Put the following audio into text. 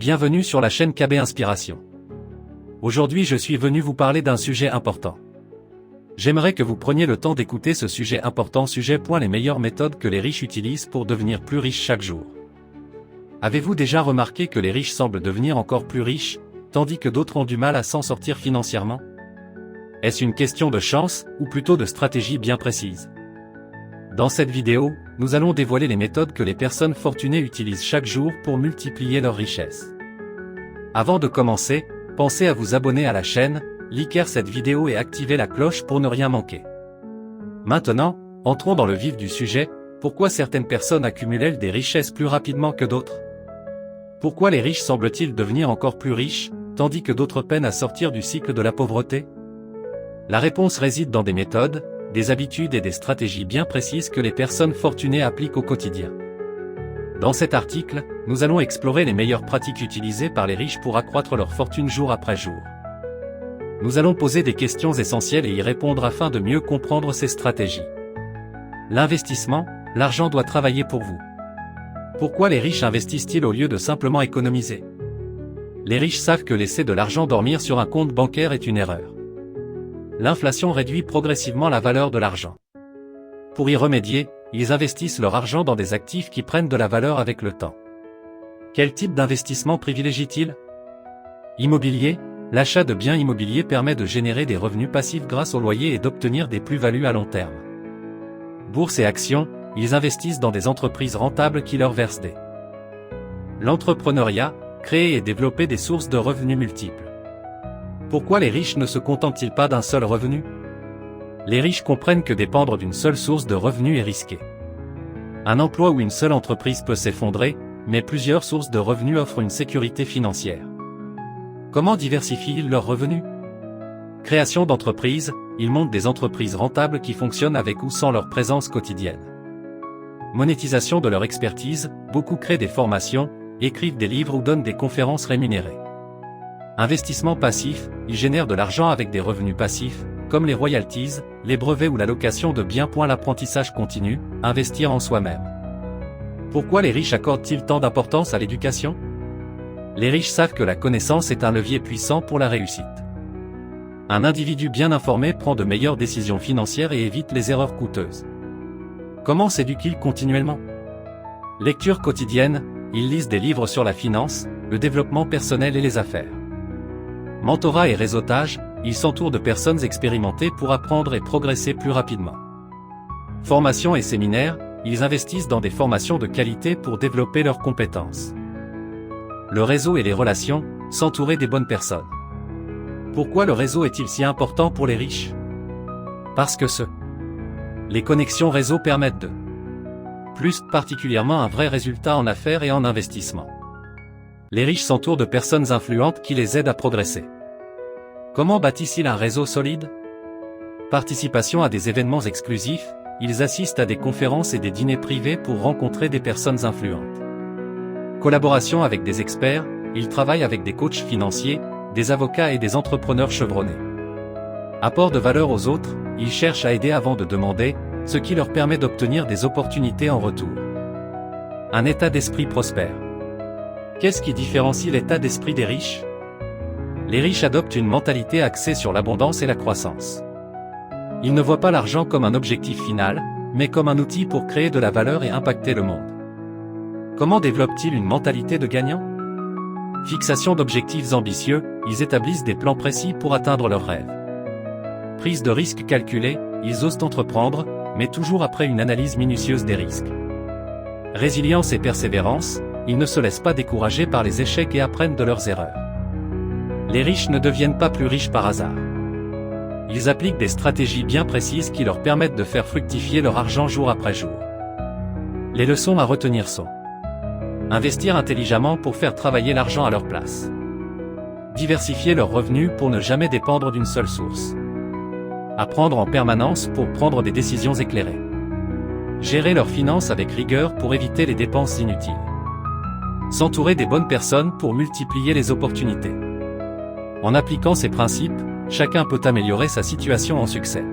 Bienvenue sur la chaîne KB Inspiration. Aujourd'hui je suis venu vous parler d'un sujet important. J'aimerais que vous preniez le temps d'écouter ce sujet important. Les meilleures méthodes que les riches utilisent pour devenir plus riches chaque jour. Avez-vous déjà remarqué que les riches semblent devenir encore plus riches, tandis que d'autres ont du mal à s'en sortir financièrement? Est-ce une question de chance, ou plutôt de stratégie bien précise? Dans cette vidéo, nous allons dévoiler les méthodes que les personnes fortunées utilisent chaque jour pour multiplier leur richesse. Avant de commencer, pensez à vous abonner à la chaîne, liker cette vidéo et activer la cloche pour ne rien manquer. Maintenant, entrons dans le vif du sujet. Pourquoi certaines personnes accumulent des richesses plus rapidement que d'autres? Pourquoi les riches semblent-ils devenir encore plus riches, tandis que d'autres peinent à sortir du cycle de la pauvreté? La réponse réside dans des méthodes, des habitudes et des stratégies bien précises que les personnes fortunées appliquent au quotidien. Dans cet article, nous allons explorer les meilleures pratiques utilisées par les riches pour accroître leur fortune jour après jour. Nous allons poser des questions essentielles et y répondre afin de mieux comprendre ces stratégies. L'investissement, l'argent doit travailler pour vous. Pourquoi les riches investissent-ils au lieu de simplement économiser? Les riches savent que laisser de l'argent dormir sur un compte bancaire est une erreur. L'inflation réduit progressivement la valeur de l'argent. Pour y remédier, ils investissent leur argent dans des actifs qui prennent de la valeur avec le temps. Quel type d'investissement privilégient-ils? Immobilier, l'achat de biens immobiliers permet de générer des revenus passifs grâce au loyer et d'obtenir des plus-values à long terme. Bourse et actions, ils investissent dans des entreprises rentables qui leur versent des. L'entrepreneuriat, créer et développer des sources de revenus multiples. Pourquoi les riches ne se contentent-ils pas d'un seul revenu? Les riches comprennent que dépendre d'une seule source de revenus est risqué. Un emploi ou une seule entreprise peut s'effondrer, mais plusieurs sources de revenus offrent une sécurité financière. Comment diversifient-ils leurs revenus? Création d'entreprises, ils montent des entreprises rentables qui fonctionnent avec ou sans leur présence quotidienne. Monétisation de leur expertise, beaucoup créent des formations, écrivent des livres ou donnent des conférences rémunérées. Investissement passif, ils génèrent de l'argent avec des revenus passifs, comme les royalties, les brevets ou la location de biens. L'apprentissage continu, investir en soi-même. Pourquoi les riches accordent-ils tant d'importance à l'éducation? Les riches savent que la connaissance est un levier puissant pour la réussite. Un individu bien informé prend de meilleures décisions financières et évite les erreurs coûteuses. Comment s'éduquent-ils continuellement? Lecture quotidienne, ils lisent des livres sur la finance, le développement personnel et les affaires. Mentorat et réseautage, ils s'entourent de personnes expérimentées pour apprendre et progresser plus rapidement. Formation et séminaires, ils investissent dans des formations de qualité pour développer leurs compétences. Le réseau et les relations, s'entourer des bonnes personnes. Pourquoi le réseau est-il si important pour les riches? Parce que les connexions réseau permettent de particulièrement un vrai résultat en affaires et en investissement. Les riches s'entourent de personnes influentes qui les aident à progresser. Comment bâtissent-ils un réseau solide? Participation à des événements exclusifs, ils assistent à des conférences et des dîners privés pour rencontrer des personnes influentes. Collaboration avec des experts, ils travaillent avec des coachs financiers, des avocats et des entrepreneurs chevronnés. Apport de valeur aux autres, ils cherchent à aider avant de demander, ce qui leur permet d'obtenir des opportunités en retour. Un état d'esprit prospère. Qu'est-ce qui différencie l'état d'esprit des riches? Les riches adoptent une mentalité axée sur l'abondance et la croissance. Ils ne voient pas l'argent comme un objectif final, mais comme un outil pour créer de la valeur et impacter le monde. Comment développent-ils une mentalité de gagnant? Fixation d'objectifs ambitieux, ils établissent des plans précis pour atteindre leurs rêves. Prise de risques calculée, ils osent entreprendre, mais toujours après une analyse minutieuse des risques. Résilience et persévérance, ils ne se laissent pas décourager par les échecs et apprennent de leurs erreurs. Les riches ne deviennent pas plus riches par hasard. Ils appliquent des stratégies bien précises qui leur permettent de faire fructifier leur argent jour après jour. Les leçons à retenir sont: investir intelligemment pour faire travailler l'argent à leur place. Diversifier leurs revenus pour ne jamais dépendre d'une seule source. Apprendre en permanence pour prendre des décisions éclairées. Gérer leurs finances avec rigueur pour éviter les dépenses inutiles. S'entourer des bonnes personnes pour multiplier les opportunités. En appliquant ces principes, chacun peut améliorer sa situation en succès.